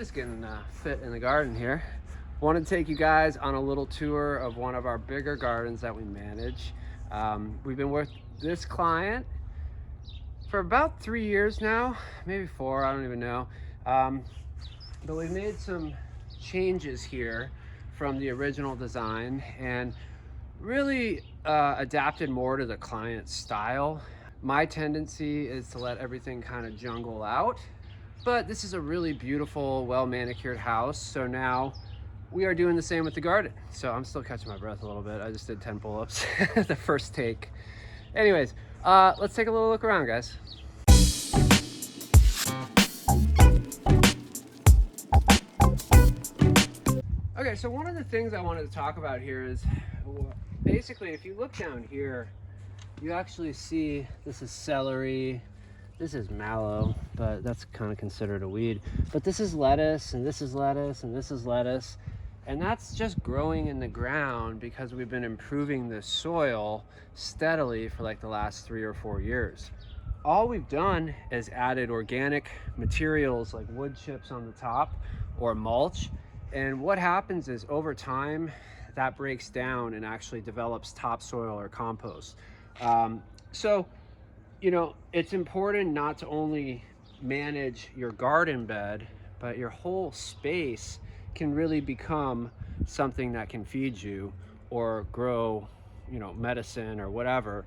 Just getting fit in the garden here. Want to take you guys on a little tour of one of our bigger gardens that we manage. We've been with this client for about 3 years now, maybe 4, I don't even know. But we've made some changes here from the original design and really adapted more to the client's style. My tendency is to let everything kind of jungle out, but this is a really beautiful, well manicured house. So now we are doing the same with the garden. So I'm still catching my breath a little bit. I just did 10 pull-ups the first take. Anyways, let's take a little look around, guys. Okay, so one of the things I wanted to talk about here is basically if you look down here, you actually see this is celery, this is mallow, but that's kind of considered a weed. But this is lettuce, and this is lettuce, and this is lettuce. And that's just growing in the ground because we've been improving the soil steadily for like the last 3 or 4 years. All we've done is added organic materials like wood chips on the top or mulch. And what happens is over time, that breaks down and actually develops topsoil or compost. So, you know, it's important not to only manage your garden bed, but your whole space can really become something that can feed you or grow, you know, medicine or whatever.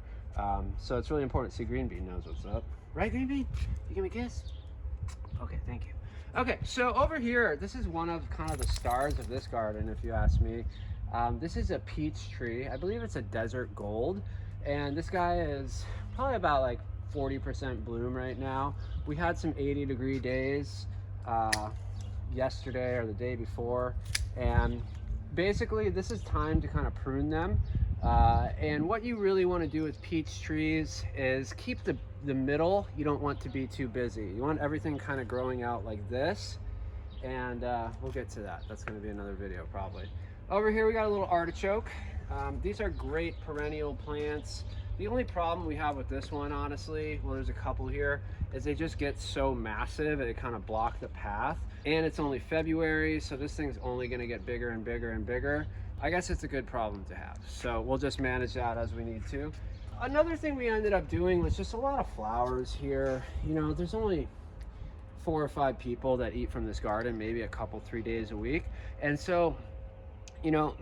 So it's really important. See, Green Bean knows what's up. Right, Green Bean? You give me a kiss? Okay, thank you. Okay, so over here, this is one of kind of the stars of this garden, if you ask me. This is a peach tree. I believe it's a desert gold. And this guy is probably about like 40% bloom right now. We had some 80-degree days yesterday or the day before. And basically this is time to kind of prune them. And what you really want to do with peach trees is keep the middle. You don't want to be too busy. You want everything kind of growing out like this. And we'll get to that. That's going to be another video probably. Over here we got a little artichoke. These are great perennial plants. The only problem we have with this one, honestly, well, there's a couple here, is they just get so massive and it kind of block the path. And it's only February, so this thing's only going to get bigger and bigger and bigger. I guess it's a good problem to have. So we'll just manage that as we need to. Another thing we ended up doing was just a lot of flowers here. You know, there's only 4 or 5 people that eat from this garden, maybe a couple, 3 days a week. And so, you know,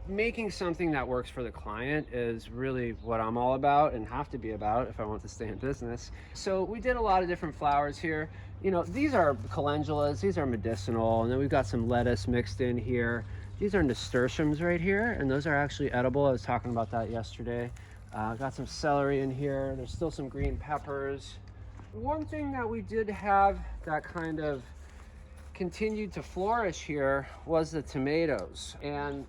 making something that works for the client is really what I'm all about and have to be about if I want to stay in business. So we did a lot of different flowers here. You know, these are calendulas, these are medicinal, and then we've got some lettuce mixed in here. These are nasturtiums right here, and those are actually edible. I was talking about that yesterday. Got some celery in here. There's still some green peppers. One thing that we did have that kind of continued to flourish here was the tomatoes. And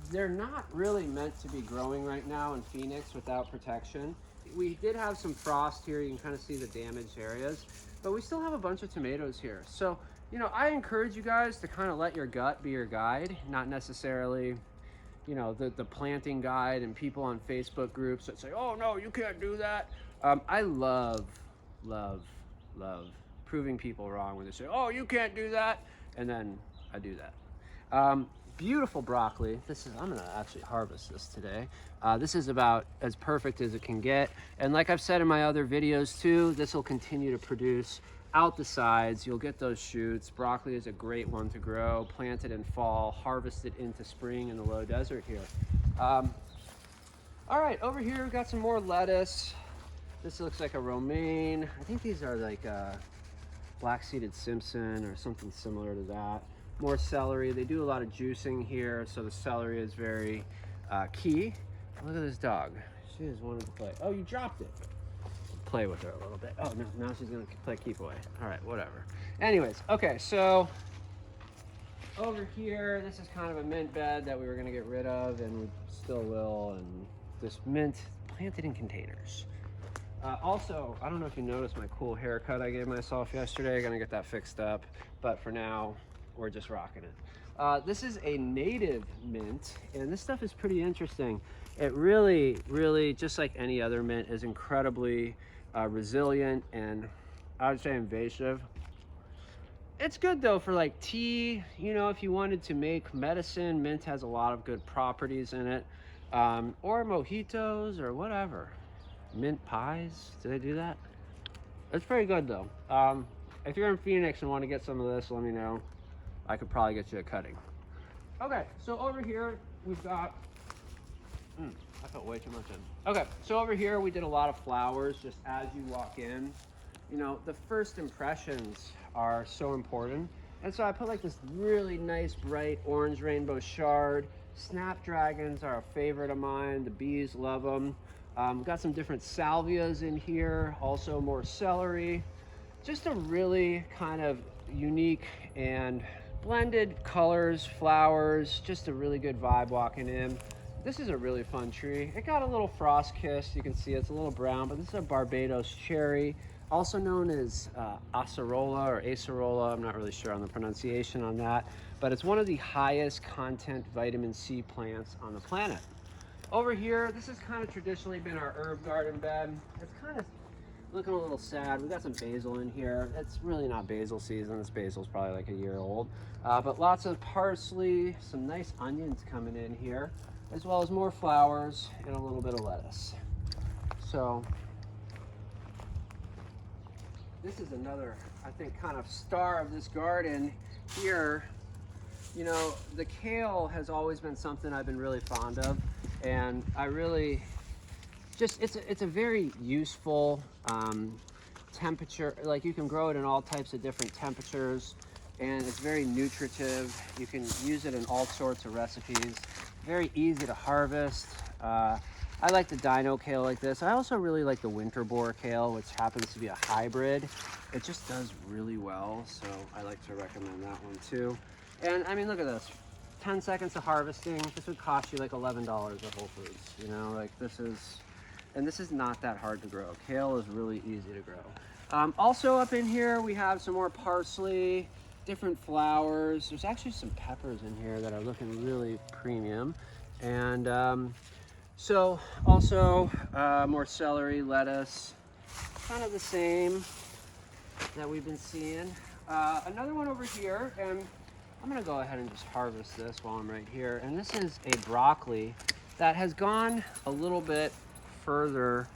they're not really meant to be growing right now in Phoenix without protection. We did have some frost here. You can kind of see the damaged areas, but we still have a bunch of tomatoes here. So, you know, I encourage you guys to kind of let your gut be your guide, not necessarily, you know, the planting guide and people on Facebook groups that say, oh no, you can't do that. I love proving people wrong when they say, oh, you can't do that. And then I do that. Beautiful broccoli. I'm gonna actually harvest this today. This is about as perfect as it can get. And like I've said in my other videos too, this will continue to produce out the sides. You'll get those shoots. Broccoli is a great one to grow, planted in fall, harvested into spring in the low desert here. All right, over here we've got some more lettuce. This looks like a romaine. I think these are like black-seeded Simpson or something similar to that. More celery. They do a lot of juicing here, so the celery is very key. Look at this dog. She just wanted to play. Oh, you dropped it. Play with her a little bit. Oh no, now she's gonna play keep away. All right, whatever. Anyways, okay, so over here, this is kind of a mint bed that we were gonna get rid of, and we still will. And this mint planted in containers. Also, I don't know if you noticed my cool haircut I gave myself yesterday. Gonna get that fixed up, but for now, we're just rocking it. This is a native mint, and this stuff is pretty interesting. It really, just like any other mint, is incredibly resilient and I would say invasive. It's good though for like tea, you know, if you wanted to make medicine. Mint has a lot of good properties in it. Or mojitos or whatever. Mint pies, do they do that? It's pretty good though. If you're in Phoenix and want to get some of this, let me know. I could probably get you a cutting. Okay, so over here we've got, I put way too much in. Okay, so over here we did a lot of flowers just as you walk in. You know, the first impressions are so important. And so I put like this really nice bright orange rainbow chard. Snapdragons are a favorite of mine. The bees love them. We've got some different salvias in here, also more celery. Just a really kind of unique and blended colors, flowers, just a really good vibe walking in. This is a really fun tree. It got a little frost kissed. You can see it's a little brown, but this is a Barbados cherry, also known as Acerola or Acerola. I'm not really sure on the pronunciation on that, but it's one of the highest content vitamin C plants on the planet. Over here, this has kind of traditionally been our herb garden bed. It's kind of looking a little sad. We got some basil in here. It's really not basil season. This basil's probably like a year old. But lots of parsley, some nice onions coming in here, as well as more flowers and a little bit of lettuce. So this is another, I think, kind of star of this garden here. You know, the kale has always been something I've been really fond of, and I really just, it's a very useful temperature. Like, you can grow it in all types of different temperatures, and it's very nutritive. You can use it in all sorts of recipes. Very easy to harvest. I like the dino kale like this. I also really like the winter boar kale, which happens to be a hybrid. It just does really well, so I like to recommend that one too. And I mean, look at this. 10 seconds of harvesting. This would cost you like $11 at Whole Foods. You know, like this is not that hard to grow. Kale is really easy to grow. Also up in here, we have some more parsley, different flowers. There's actually some peppers in here that are looking really premium. And so also more celery, lettuce, kind of the same that we've been seeing. Another one over here, and I'm gonna go ahead and just harvest this while I'm right here. And this is a broccoli that has gone a little bit further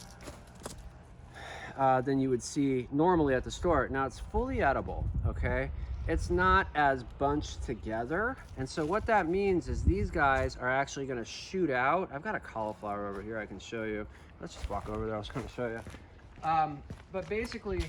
than you would see normally at the store. Now it's fully edible, okay? It's not as bunched together. And so what that means is these guys are actually gonna shoot out. I've got a cauliflower over here I can show you. Let's just walk over there, I was gonna show you. But basically,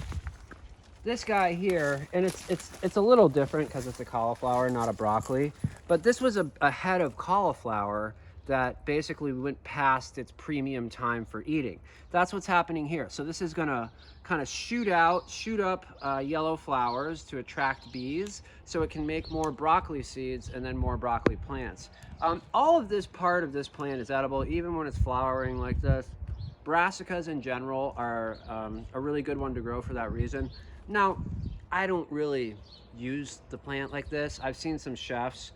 this guy here, and it's a little different because it's a cauliflower, not a broccoli, but this was a head of cauliflower that basically went past its premium time for eating. That's what's happening here. So this is gonna kind of shoot up yellow flowers to attract bees, so it can make more broccoli seeds and then more broccoli plants. All of this part of this plant is edible, even when it's flowering like this. Brassicas in general are a really good one to grow for that reason. Now, I don't really use the plant like this. I've seen some chefs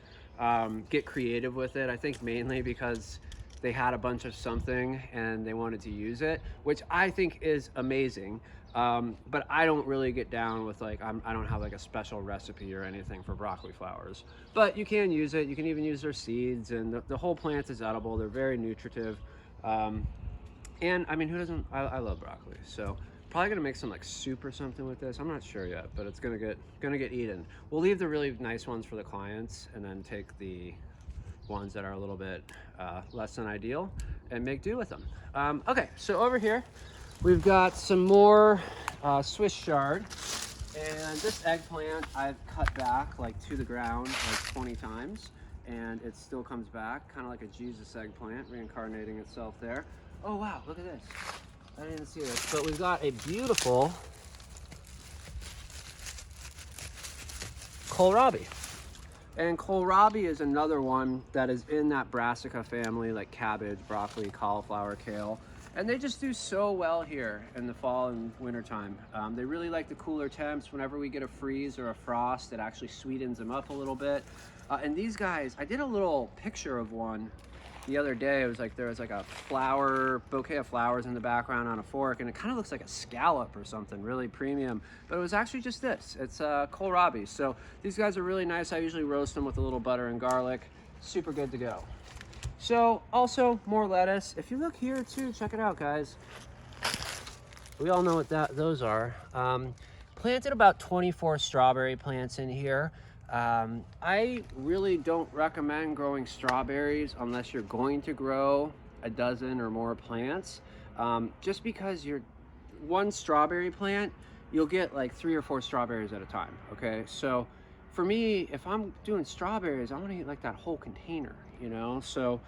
get creative with it. I think mainly because they had a bunch of something and they wanted to use it, which I think is amazing. But I don't really get down with like, I don't have like a special recipe or anything for broccoli flowers. But you can use it. You can even use their seeds, and the whole plant is edible. They're very nutritive. And I mean, who doesn't, I love broccoli. So probably gonna make some like soup or something with this. I'm not sure yet, but it's gonna get eaten. We'll leave the really nice ones for the clients and then take the ones that are a little bit less than ideal and make do with them. Okay, so over here, we've got some more Swiss chard. And this eggplant I've cut back like to the ground like 20 times, and it still comes back, kind of like a Jesus eggplant reincarnating itself there. Oh wow, look at this. I didn't see this, but we've got a beautiful Kohlrabi. And Kohlrabi is another one that is in that brassica family, like cabbage, broccoli, cauliflower, kale. And they just do so well here in the fall and winter time. They really like the cooler temps. Whenever we get a freeze or a frost, it actually sweetens them up a little bit. And these guys, I did a little picture of one the other day, it was like there was like a flower, bouquet of flowers in the background on a fork, and it kind of looks like a scallop or something, really premium. But it was actually just this. It's Kohlrabi. So these guys are really nice. I usually roast them with a little butter and garlic. Super good to go. So also more lettuce. If you look here too, check it out, guys. We all know what those are. Planted about 24 strawberry plants in here. I really don't recommend growing strawberries unless you're going to grow a dozen or more plants. Just because one strawberry plant, you'll get like 3 or 4 strawberries at a time, okay? So for me, if I'm doing strawberries, I want to eat like that whole container, you know? So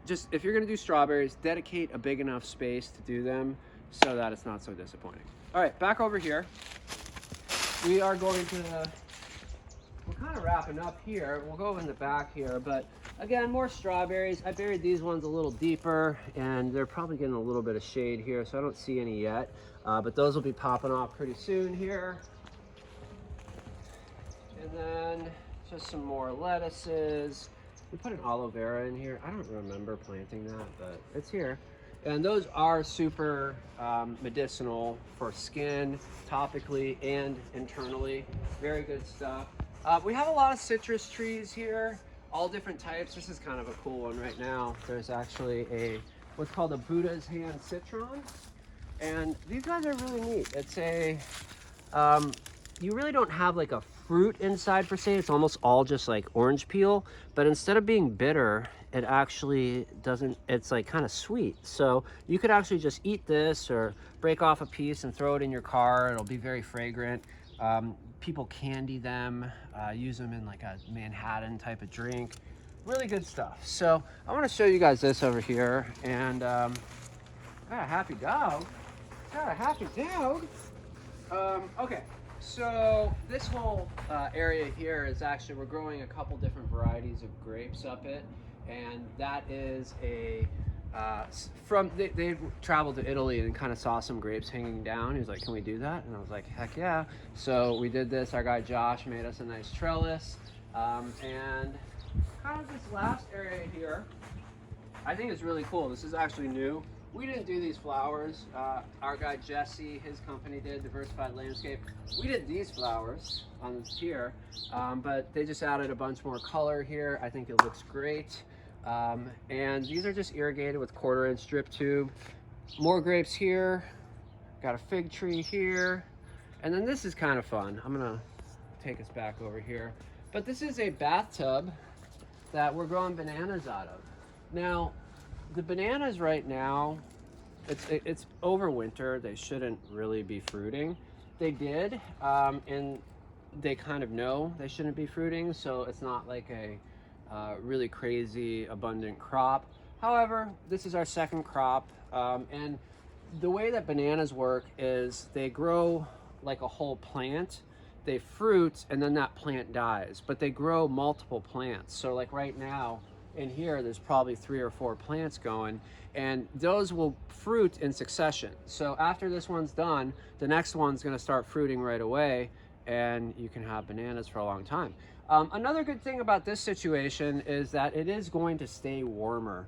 just, if you're gonna do strawberries, dedicate a big enough space to do them so that it's not so disappointing. All right, back over here. We are going to, we're kind of wrapping up here. We'll go in the back here, but again, more strawberries. I buried these ones a little deeper, and they're probably getting a little bit of shade here, so I don't see any yet. But those will be popping off pretty soon here. And then just some more lettuces. We put an aloe vera in here. I don't remember planting that, but it's here. And those are super medicinal for skin, topically and internally. Very good stuff. We have a lot of citrus trees here, all different types. This is kind of a cool one right now. There's actually what's called a Buddha's hand citron. And these guys are really neat. It's you really don't have like a fruit inside per se. It's almost all just like orange peel, but instead of being bitter, it actually doesn't, it's like kind of sweet. So you could actually just eat this or break off a piece and throw it in your car. It'll be very fragrant. People candy them, use them in like a Manhattan type of drink. Really good stuff. So I want to show you guys this over here, and got a happy dog. Got a happy dog. Okay. So this whole area here is actually, we're growing a couple different varieties of grapes up it, and that is they traveled to Italy and kind of saw some grapes hanging down. He was like, can we do that? And I was like, heck yeah. So we did this. Our guy Josh made us a nice trellis, and kind of this last area here I think is really cool. This is actually new. We didn't do these flowers. Our guy Jesse, his company did, Diversified Landscape. We did these flowers on here, but they just added a bunch more color here. I think it looks great. And these are just irrigated with 1/4-inch drip tube. More grapes here. Got a fig tree here. And then this is kind of fun. I'm gonna take us back over here. But this is a bathtub that we're growing bananas out of. Now, the bananas right now, it's over winter. They shouldn't really be fruiting. They did, and they kind of know they shouldn't be fruiting, so it's not like a really crazy abundant crop. However, this is our second crop, and the way that bananas work is they grow like a whole plant. They fruit, and then that plant dies, but they grow multiple plants. So like right now, in here, there's probably 3 or 4 plants going, and those will fruit in succession. So after this one's done, the next one's gonna start fruiting right away, and you can have bananas for a long time. Another good thing about this situation is that it is going to stay warmer.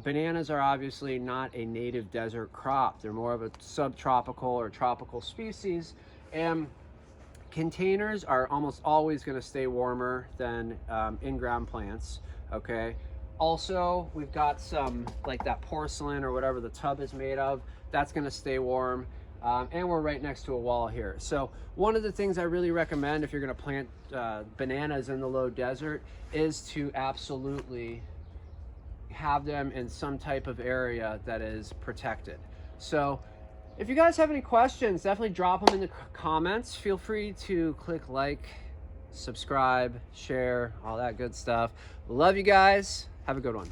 Bananas are obviously not a native desert crop. They're more of a subtropical or tropical species, and containers are almost always gonna stay warmer than in-ground plants. Okay, also we've got some like that porcelain or whatever the tub is made of, that's going to stay warm, and we're right next to a wall here. So one of the things I really recommend if you're going to plant bananas in the low desert is to absolutely have them in some type of area that is protected. So if you guys have any questions, definitely drop them in the comments. Feel free to click like, subscribe, share, all that good stuff. Love you guys. Have a good one.